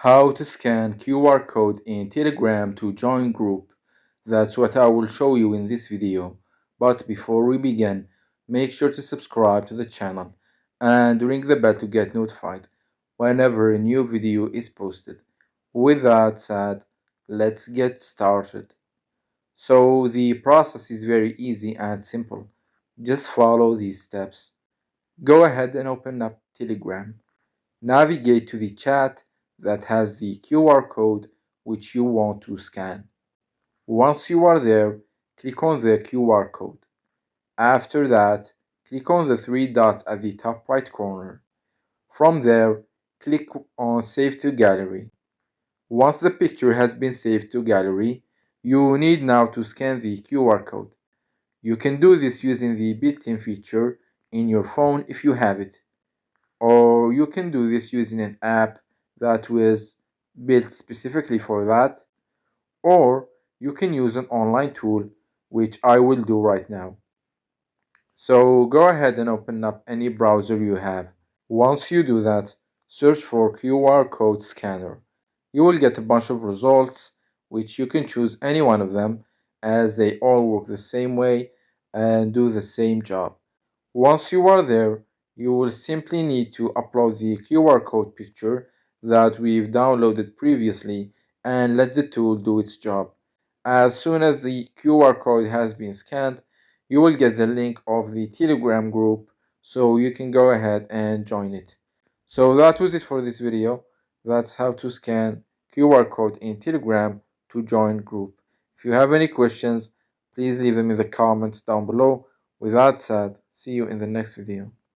How to scan QR code in Telegram to join group. That's what I will show you in this video. But before we begin, make sure to subscribe to the channel and ring the bell to get notified whenever a new video is posted. With that said, let's get started. So the process is very easy and simple. Just follow these steps. Go ahead and open up Telegram. Navigate to the chat that has the QR code which you want to scan. Once you are there, click on the QR code. After that, click on the three dots at the top right corner. From there, click on Save to Gallery. Once the picture has been saved to Gallery, you need now to scan the QR code. You can do this using the built-in feature in your phone if you have it, or you can do this using an app that was built specifically for that, or you can use an online tool, which I will do right now. So go ahead and open up any browser you have. Once you do that, search for QR code scanner. You will get a bunch of results, which you can choose any one of them, as they all work the same way and do the same job. Once you are there, you will simply need to upload the QR code picture that we've downloaded previously and let the tool do its job. As soon as the QR code has been scanned, you will get the link of the Telegram group, so you can go ahead and join it. So that was it for this video. That's how to scan QR code in Telegram to join group. If you have any questions, please leave them in the comments down below. With that said, see you in the next video.